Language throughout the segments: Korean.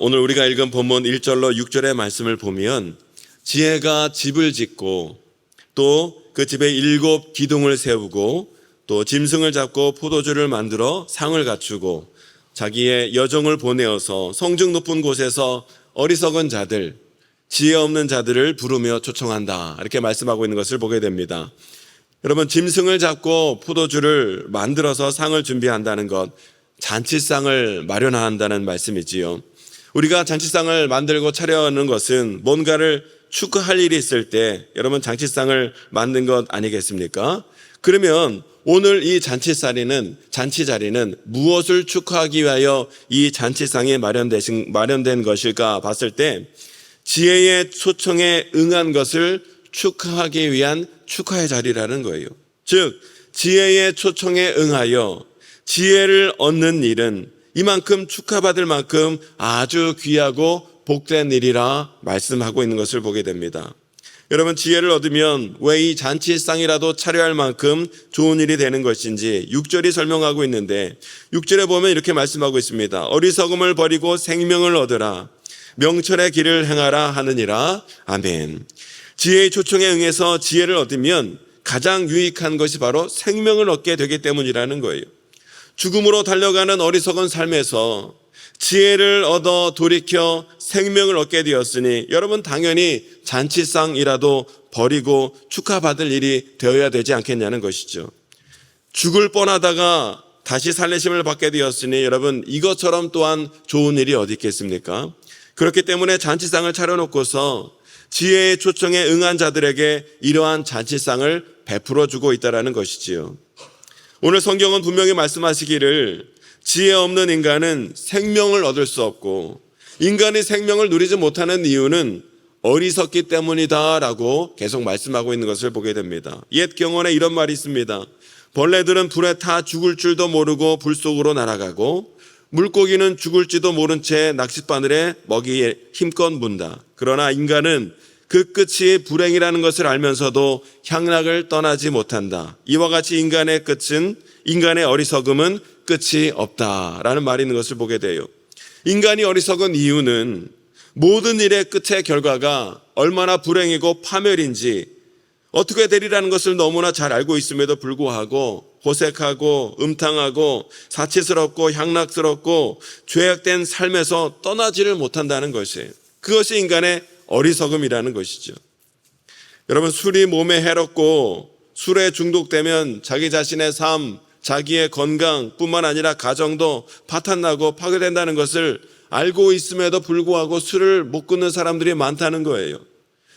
오늘 우리가 읽은 본문 1절로 6절의 말씀을 보면 지혜가 집을 짓고 또 그 집에 7 기둥을 세우고 또 짐승을 잡고 포도주를 만들어 상을 갖추고 자기의 여종을 보내어서 성중 높은 곳에서 어리석은 자들, 지혜 없는 자들을 부르며 초청한다. 이렇게 말씀하고 있는 것을 보게 됩니다. 여러분, 짐승을 잡고 포도주를 만들어서 상을 준비한다는 것, 잔치상을 마련한다는 말씀이지요. 우리가 잔치상을 만들고 차려하는 것은 뭔가를 축하할 일이 있을 때 여러분 잔치상을 만든 것 아니겠습니까? 그러면 오늘 이 잔치 자리는 무엇을 축하하기 위하여 이 잔치상이 마련된 것일까 봤을 때 지혜의 초청에 응한 것을 축하하기 위한 축하의 자리라는 거예요. 즉 지혜의 초청에 응하여 지혜를 얻는 일은 이만큼 축하받을 만큼 아주 귀하고 복된 일이라 말씀하고 있는 것을 보게 됩니다. 여러분, 지혜를 얻으면 왜 이 잔치상이라도 차려할 만큼 좋은 일이 되는 것인지 6절이 설명하고 있는데 6절에 보면 이렇게 말씀하고 있습니다. 어리석음을 버리고 생명을 얻으라. 명철의 길을 행하라 하느니라. 아멘. 지혜의 초청에 응해서 지혜를 얻으면 가장 유익한 것이 바로 생명을 얻게 되기 때문이라는 거예요. 죽음으로 달려가는 어리석은 삶에서 지혜를 얻어 돌이켜 생명을 얻게 되었으니 여러분 당연히 잔치상이라도 버리고 축하받을 일이 되어야 되지 않겠냐는 것이죠. 죽을 뻔하다가 다시 살리심을 받게 되었으니 여러분 이것처럼 또한 좋은 일이 어디 있겠습니까? 그렇기 때문에 잔치상을 차려놓고서 지혜의 초청에 응한 자들에게 이러한 잔치상을 베풀어 주고 있다는 것이지요. 오늘 성경은 분명히 말씀하시기를 지혜 없는 인간은 생명을 얻을 수 없고 인간이 생명을 누리지 못하는 이유는 어리석기 때문이다라고 계속 말씀하고 있는 것을 보게 됩니다. 옛 경언에 이런 말이 있습니다. 벌레들은 불에 타 죽을 줄도 모르고 불 속으로 날아가고 물고기는 죽을지도 모른 채 낚싯바늘에 먹이에 힘껏 문다. 그러나 인간은 그 끝이 불행이라는 것을 알면서도 향락을 떠나지 못한다. 이와 같이 인간의 어리석음은 끝이 없다라는 말이 있는 것을 보게 돼요. 인간이 어리석은 이유는 모든 일의 끝의 결과가 얼마나 불행이고 파멸인지 어떻게 되리라는 것을 너무나 잘 알고 있음에도 불구하고 호색하고 음탕하고 사치스럽고 향락스럽고 죄악된 삶에서 떠나지를 못한다는 것이에요. 그것이 인간의 어리석음이라는 것이죠. 여러분, 술이 몸에 해롭고 술에 중독되면 자기 자신의 삶, 자기의 건강뿐만 아니라 가정도 파탄나고 파괴된다는 것을 알고 있음에도 불구하고 술을 못 끊는 사람들이 많다는 거예요.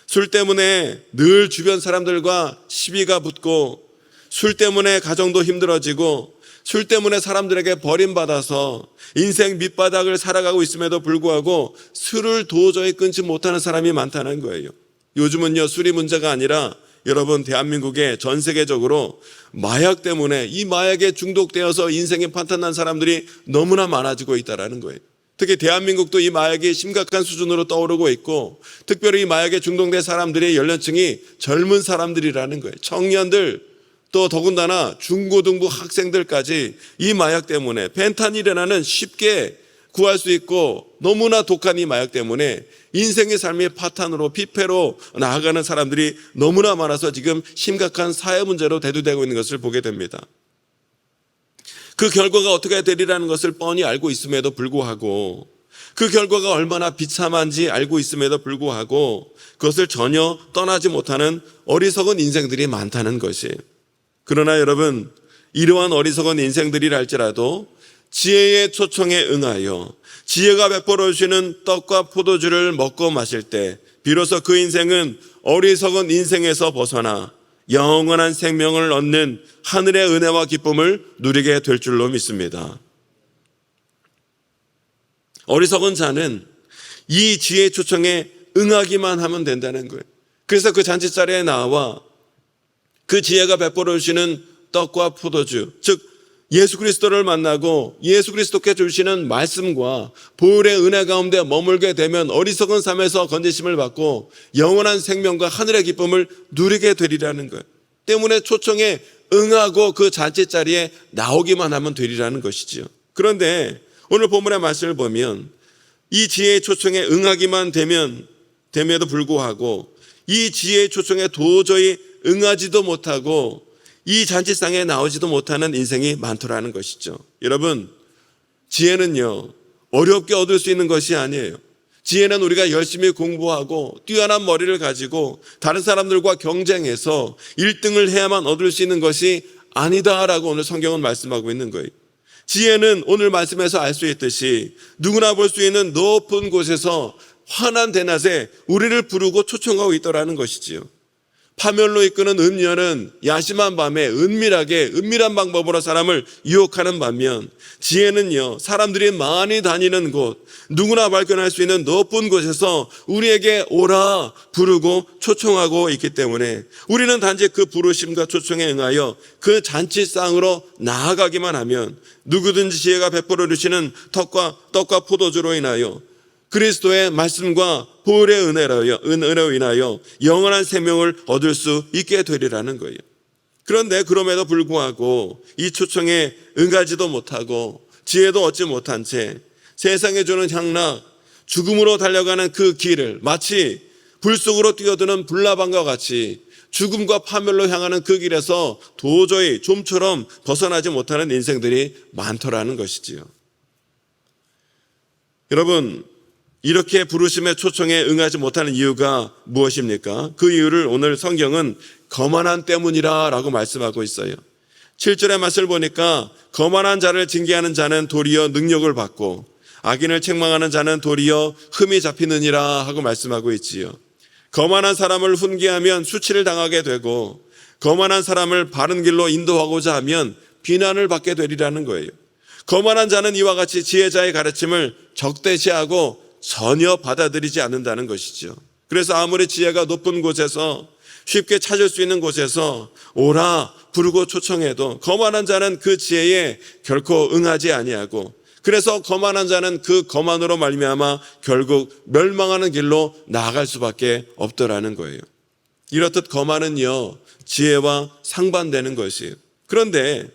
술 때문에 늘 주변 사람들과 시비가 붙고 술 때문에 가정도 힘들어지고 술 때문에 사람들에게 버림받아서 인생 밑바닥을 살아가고 있음에도 불구하고 술을 도저히 끊지 못하는 사람이 많다는 거예요. 요즘은요, 술이 문제가 아니라 여러분 대한민국에 전 세계적으로 마약 때문에 이 마약에 중독되어서 인생이 파탄난 사람들이 너무나 많아지고 있다는 거예요. 특히 대한민국도 이 마약이 심각한 수준으로 떠오르고 있고 특별히 이 마약에 중독된 사람들의 연령층이 젊은 사람들이라는 거예요. 청년들 또 더군다나 중고등부 학생들까지 이 마약 때문에 펜타닐이라는 쉽게 구할 수 있고 너무나 독한 이 마약 때문에 인생의 삶의 파탄으로 피폐로 나아가는 사람들이 너무나 많아서 지금 심각한 사회 문제로 대두되고 있는 것을 보게 됩니다. 그 결과가 어떻게 되리라는 것을 뻔히 알고 있음에도 불구하고 그 결과가 얼마나 비참한지 알고 있음에도 불구하고 그것을 전혀 떠나지 못하는 어리석은 인생들이 많다는 것이에요. 그러나 여러분, 이러한 어리석은 인생들이라 할지라도 지혜의 초청에 응하여 지혜가 베풀어 주시는 떡과 포도주를 먹고 마실 때 비로소 그 인생은 어리석은 인생에서 벗어나 영원한 생명을 얻는 하늘의 은혜와 기쁨을 누리게 될 줄로 믿습니다. 어리석은 자는 이 지혜의 초청에 응하기만 하면 된다는 거예요. 그래서 그 잔치자리에 나와 그 지혜가 베풀어 주시는 떡과 포도주, 즉 예수 그리스도를 만나고 예수 그리스도께 주시는 말씀과 보혈의 은혜 가운데 머물게 되면 어리석은 삶에서 건지심을 받고 영원한 생명과 하늘의 기쁨을 누리게 되리라는 거예요. 때문에 초청에 응하고 그 잔치자리에 나오기만 하면 되리라는 것이지요. 그런데 오늘 본문의 말씀을 보면 이 지혜의 초청에 응하기만 됨에도 불구하고 이 지혜의 초청에 도저히 응하지도 못하고 이 잔치상에 나오지도 못하는 인생이 많더라는 것이죠. 여러분, 지혜는요, 어렵게 얻을 수 있는 것이 아니에요. 지혜는 우리가 열심히 공부하고 뛰어난 머리를 가지고 다른 사람들과 경쟁해서 1등을 해야만 얻을 수 있는 것이 아니다라고 오늘 성경은 말씀하고 있는 거예요. 지혜는 오늘 말씀에서 알 수 있듯이 누구나 볼 수 있는 높은 곳에서 환한 대낮에 우리를 부르고 초청하고 있더라는 것이지요. 파멸로 이끄는 음녀는 야심한 밤에 은밀한 방법으로 사람을 유혹하는 반면 지혜는요, 사람들이 많이 다니는 곳, 누구나 발견할 수 있는 높은 곳에서 우리에게 오라 부르고 초청하고 있기 때문에 우리는 단지 그 부르심과 초청에 응하여 그 잔치상으로 나아가기만 하면 누구든지 지혜가 베풀어 주시는 떡과 포도주로 인하여 그리스도의 말씀과 보혈의 은혜로 인하여 영원한 생명을 얻을 수 있게 되리라는 거예요. 그런데 그럼에도 불구하고 이 초청에 응하지도 못하고 지혜도 얻지 못한 채 세상에 주는 향락, 죽음으로 달려가는 그 길을 마치 불 속으로 뛰어드는 불나방과 같이 죽음과 파멸로 향하는 그 길에서 도저히 좀처럼 벗어나지 못하는 인생들이 많더라는 것이지요. 여러분, 이렇게 부르심의 초청에 응하지 못하는 이유가 무엇입니까? 그 이유를 오늘 성경은 거만한 때문이라 라고 말씀하고 있어요. 7절의 말씀을 보니까 거만한 자를 징계하는 자는 도리어 능력을 받고 악인을 책망하는 자는 도리어 흠이 잡히느니라 하고 말씀하고 있지요. 거만한 사람을 훈계하면 수치를 당하게 되고 거만한 사람을 바른 길로 인도하고자 하면 비난을 받게 되리라는 거예요. 거만한 자는 이와 같이 지혜자의 가르침을 적대시하고 전혀 받아들이지 않는다는 것이죠. 그래서 아무리 지혜가 높은 곳에서 쉽게 찾을 수 있는 곳에서 오라 부르고 초청해도 거만한 자는 그 지혜에 결코 응하지 아니하고 그래서 거만한 자는 그 거만으로 말미암아 결국 멸망하는 길로 나아갈 수밖에 없더라는 거예요. 이렇듯 거만은요, 지혜와 상반되는 것이에요. 그런데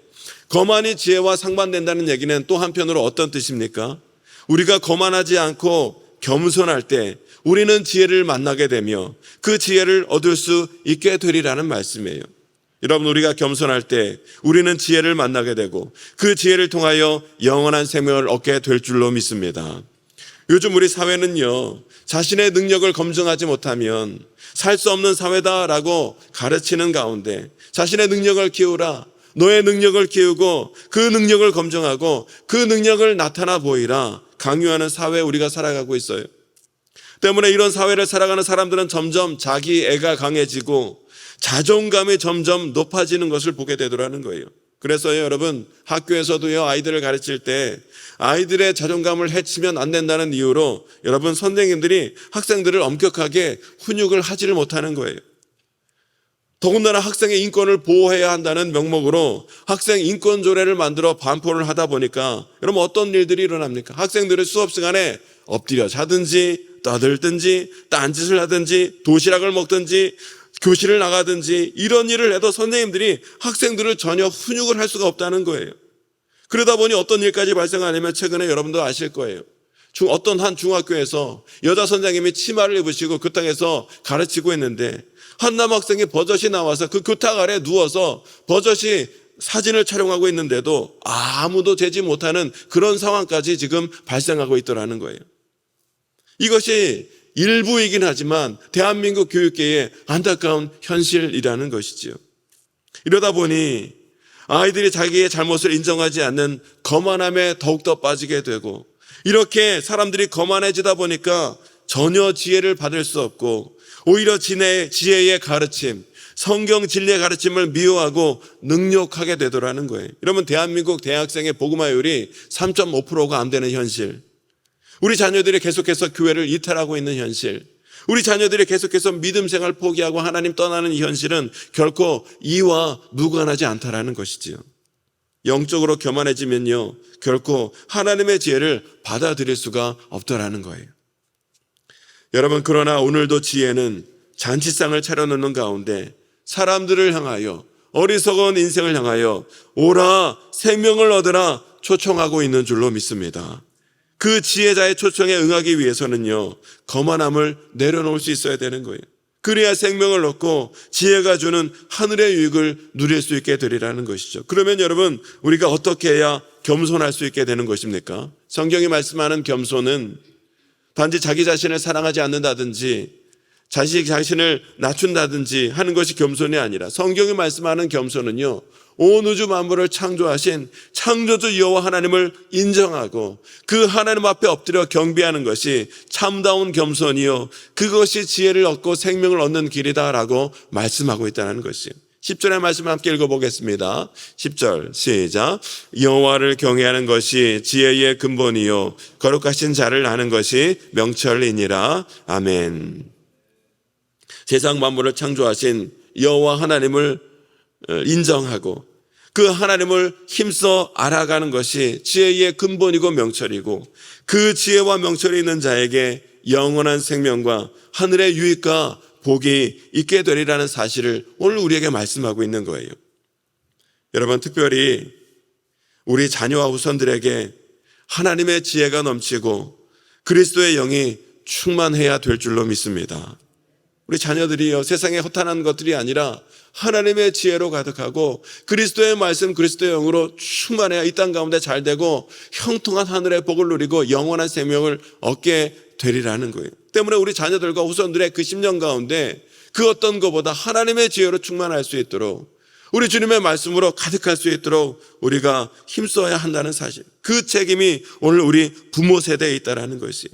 거만이 지혜와 상반된다는 얘기는 또 한편으로 어떤 뜻입니까? 우리가 거만하지 않고 겸손할 때 우리는 지혜를 만나게 되며 그 지혜를 얻을 수 있게 되리라는 말씀이에요. 여러분, 우리가 겸손할 때 우리는 지혜를 만나게 되고 그 지혜를 통하여 영원한 생명을 얻게 될 줄로 믿습니다. 요즘 우리 사회는요, 자신의 능력을 검증하지 못하면 살 수 없는 사회다라고 가르치는 가운데 자신의 능력을 키우라, 너의 능력을 키우고 그 능력을 검증하고 그 능력을 나타나 보이라 강요하는 사회에 우리가 살아가고 있어요. 때문에 이런 사회를 살아가는 사람들은 점점 자기 애가 강해지고 자존감이 점점 높아지는 것을 보게 되더라는 거예요. 그래서요, 여러분, 학교에서도요, 아이들을 가르칠 때 아이들의 자존감을 해치면 안 된다는 이유로 여러분, 선생님들이 학생들을 엄격하게 훈육을 하지를 못하는 거예요. 더군다나 학생의 인권을 보호해야 한다는 명목으로 학생 인권 조례를 만들어 반포를 하다 보니까 여러분, 어떤 일들이 일어납니까? 학생들이 수업 시간에 엎드려 자든지 떠들든지 딴짓을 하든지 도시락을 먹든지 교실을 나가든지 이런 일을 해도 선생님들이 학생들을 전혀 훈육을 할 수가 없다는 거예요. 그러다 보니 어떤 일까지 발생하냐면 최근에 여러분도 아실 거예요. 어떤 한 중학교에서 여자 선생님이 치마를 입으시고 교탁에서 가르치고 있는데 한 남학생이 버젓이 나와서 그 교탁 아래 누워서 버젓이 사진을 촬영하고 있는데도 아무도 되지 못하는 그런 상황까지 지금 발생하고 있더라는 거예요. 이것이 일부이긴 하지만 대한민국 교육계의 안타까운 현실이라는 것이지요. 이러다 보니 아이들이 자기의 잘못을 인정하지 않는 거만함에 더욱더 빠지게 되고 이렇게 사람들이 거만해지다 보니까 전혀 지혜를 받을 수 없고 오히려 지혜의 가르침, 성경 진리의 가르침을 미워하고 능욕하게 되더라는 거예요. 여러분, 대한민국 대학생의 복음화율이 3.5%가 안 되는 현실, 우리 자녀들이 계속해서 교회를 이탈하고 있는 현실, 우리 자녀들이 계속해서 믿음 생활 포기하고 하나님 떠나는 이 현실은 결코 이와 무관하지 않다라는 것이지요. 영적으로 교만해지면요, 결코 하나님의 지혜를 받아들일 수가 없더라는 거예요. 여러분, 그러나 오늘도 지혜는 잔치상을 차려놓는 가운데 사람들을 향하여, 어리석은 인생을 향하여 오라 생명을 얻으라 초청하고 있는 줄로 믿습니다. 그 지혜자의 초청에 응하기 위해서는요, 거만함을 내려놓을 수 있어야 되는 거예요. 그래야 생명을 얻고 지혜가 주는 하늘의 유익을 누릴 수 있게 되리라는 것이죠. 그러면 여러분, 우리가 어떻게 해야 겸손할 수 있게 되는 것입니까? 성경이 말씀하는 겸손은 단지 자기 자신을 사랑하지 않는다든지 자기 자신을 낮춘다든지 하는 것이 겸손이 아니라, 성경이 말씀하는 겸손은요, 온 우주 만물을 창조하신 창조주 여호와 하나님을 인정하고 그 하나님 앞에 엎드려 경배하는 것이 참다운 겸손이요, 그것이 지혜를 얻고 생명을 얻는 길이다라고 말씀하고 있다는 것이에요. 10절의 말씀 함께 읽어보겠습니다. 10절 시작. 여호와를 경외하는 것이 지혜의 근본이요 거룩하신 자를 아는 것이 명철이니라. 아멘. 세상 만물을 창조하신 여호와 하나님을 인정하고 그 하나님을 힘써 알아가는 것이 지혜의 근본이고 명철이고, 그 지혜와 명철이 있는 자에게 영원한 생명과 하늘의 유익과 복이 있게 되리라는 사실을 오늘 우리에게 말씀하고 있는 거예요. 여러분, 특별히 우리 자녀와 후손들에게 하나님의 지혜가 넘치고 그리스도의 영이 충만해야 될 줄로 믿습니다. 우리 자녀들이요, 세상에 허탄한 것들이 아니라 하나님의 지혜로 가득하고 그리스도의 말씀, 그리스도의 영으로 충만해야 이 땅 가운데 잘 되고 형통한 하늘의 복을 누리고 영원한 생명을 얻게 되리라는 거예요. 때문에 우리 자녀들과 후손들의 그 10년 가운데 그 어떤 것보다 하나님의 지혜로 충만할 수 있도록, 우리 주님의 말씀으로 가득할 수 있도록 우리가 힘써야 한다는 사실, 그 책임이 오늘 우리 부모 세대에 있다는 것이에요.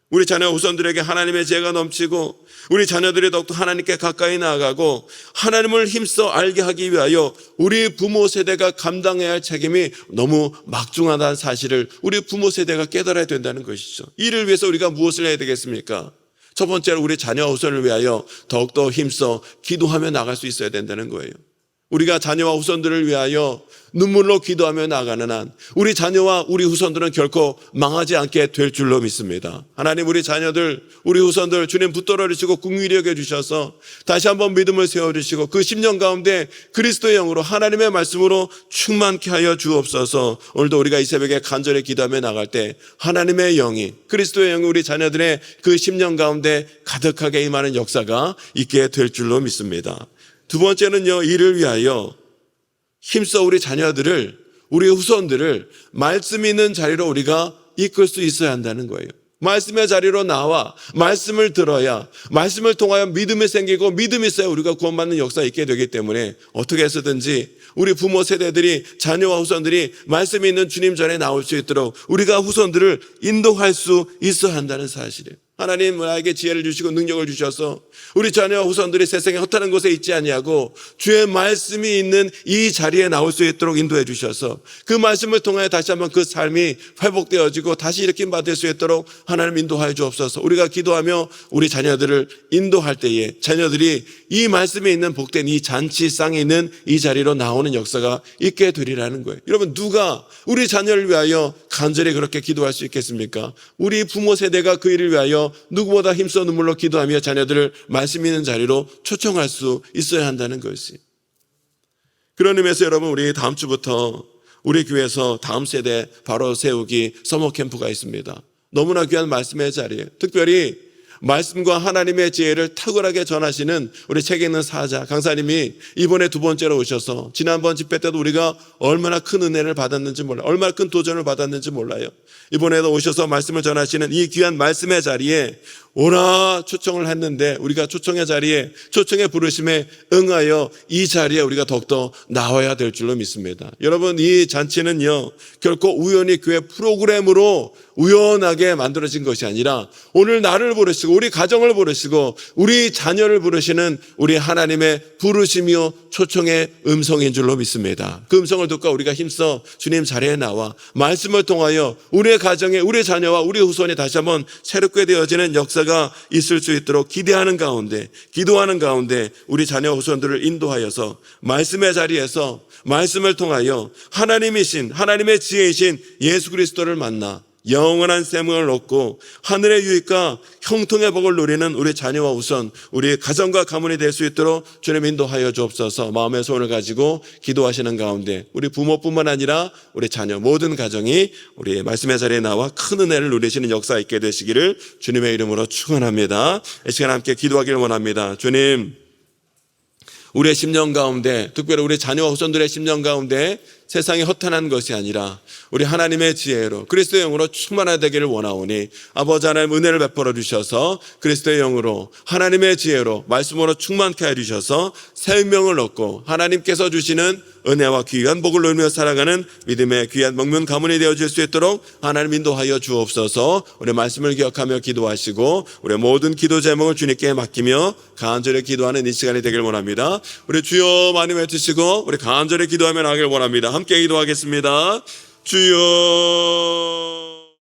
우리 자녀 후손들에게 하나님의 지혜가 넘치고 우리 자녀들이 더욱더 하나님께 가까이 나아가고 하나님을 힘써 알게 하기 위하여 우리 부모 세대가 감당해야 할 책임이 너무 막중하다는 사실을 우리 부모 세대가 깨달아야 된다는 것이죠. 이를 위해서 우리가 무엇을 해야 되겠습니까? 첫 번째로 우리 자녀 후손을 위하여 더욱더 힘써 기도하며 나갈 수 있어야 된다는 거예요. 우리가 자녀와 후손들을 위하여 눈물로 기도하며 나가는 한 우리 자녀와 우리 후손들은 결코 망하지 않게 될 줄로 믿습니다. 하나님, 우리 자녀들, 우리 후손들 주님 붙들어 주시고 긍휼히 여겨 주셔서 다시 한번 믿음을 세워주시고 그 10년 가운데 그리스도의 영으로 하나님의 말씀으로 충만케 하여 주옵소서. 오늘도 우리가 이 새벽에 간절히 기도하며 나갈 때 하나님의 영이, 그리스도의 영이 우리 자녀들의 그 10년 가운데 가득하게 임하는 역사가 있게 될 줄로 믿습니다. 두 번째는요, 이를 위하여 힘써 우리 자녀들을, 우리 후손들을 말씀 있는 자리로 우리가 이끌 수 있어야 한다는 거예요. 말씀의 자리로 나와 말씀을 들어야 말씀을 통하여 믿음이 생기고 믿음이 있어야 우리가 구원받는 역사가 있게 되기 때문에 어떻게 해서든지 우리 부모 세대들이, 자녀와 후손들이 말씀이 있는 주님 전에 나올 수 있도록 우리가 후손들을 인도할 수 있어야 한다는 사실이에요. 하나님 나에게 지혜를 주시고 능력을 주셔서 우리 자녀와 후손들이 세상에 허탄한 곳에 있지 아니하고 주의 말씀이 있는 이 자리에 나올 수 있도록 인도해 주셔서 그 말씀을 통하여 다시 한번 그 삶이 회복되어지고 다시 일으킴 받을 수 있도록 하나님 인도하여 주옵소서. 우리가 기도하며 우리 자녀들을 인도할 때에 자녀들이 이 말씀에 있는 복된 이 잔치상에 있는 이 자리로 나오는 역사가 있게 되리라는 거예요. 여러분, 누가 우리 자녀를 위하여 간절히 그렇게 기도할 수 있겠습니까? 우리 부모 세대가 그 일을 위하여 누구보다 힘써 눈물로 기도하며 자녀들을 말씀 있는 자리로 초청할 수 있어야 한다는 것이. 그런 의미에서 여러분, 우리 다음 주부터 우리 교회에서 다음 세대 바로 세우기 서머 캠프가 있습니다. 너무나 귀한 말씀의 자리에 특별히 말씀과 하나님의 지혜를 탁월하게 전하시는 우리 책 읽는 사자 강사님이 이번에 두 번째로 오셔서 지난번 집회 때도 우리가 얼마나 큰 은혜를 받았는지 몰라요. 얼마나 큰 도전을 받았는지 몰라요. 이번에도 오셔서 말씀을 전하시는 이 귀한 말씀의 자리에 오라 초청을 했는데 우리가 초청의 자리에, 초청의 부르심에 응하여 이 자리에 우리가 더욱더 나와야 될 줄로 믿습니다. 여러분, 이 잔치는요 결코 우연히 교회 프로그램으로 우연하게 만들어진 것이 아니라 오늘 나를 부르시고 우리 가정을 부르시고 우리 자녀를 부르시는 우리 하나님의 부르심이요 초청의 음성인 줄로 믿습니다. 그 음성을 듣고 우리가 힘써 주님 자리에 나와 말씀을 통하여 우리의 가정에 우리 자녀와 우리 후손이 다시 한번 새롭게 되어지는 역사가 있을 수 있도록 기대하는 가운데, 기도하는 가운데 우리 자녀 후손들을 인도하여서 말씀의 자리에서 말씀을 통하여 하나님이신, 하나님의 지혜이신 예수 그리스도를 만나 영원한 생명을 얻고 하늘의 유익과 형통의 복을 누리는 우리 자녀와 우선 우리 가정과 가문이 될 수 있도록 주님 인도하여 주옵소서. 마음의 소원을 가지고 기도하시는 가운데 우리 부모뿐만 아니라 우리 자녀 모든 가정이 우리 말씀의 자리에 나와 큰 은혜를 누리시는 역사 있게 되시기를 주님의 이름으로 축원합니다. 이 시간 함께 기도하기를 원합니다. 주님, 우리의 심령 가운데, 특별히 우리 자녀와 후손들의 심령 가운데 세상이 허탄한 것이 아니라 우리 하나님의 지혜로 그리스도의 영으로 충만하게 되기를 원하오니 아버지 하나님 은혜를 베풀어 주셔서 그리스도의 영으로 하나님의 지혜로 말씀으로 충만케 해 주셔서 생명을 얻고 하나님께서 주시는 은혜와 귀한 복을 누리며 살아가는 믿음의 귀한 먹는 가문이 되어질 수 있도록 하나님 인도하여 주옵소서. 우리 말씀을 기억하며 기도하시고 우리 모든 기도 제목을 주님께 맡기며 간절히 기도하는 이 시간이 되길 원합니다. 우리 주여 많이 외치시고 우리 간절히 기도하며 나가길 원합니다. 함께 기도하겠습니다. 주여.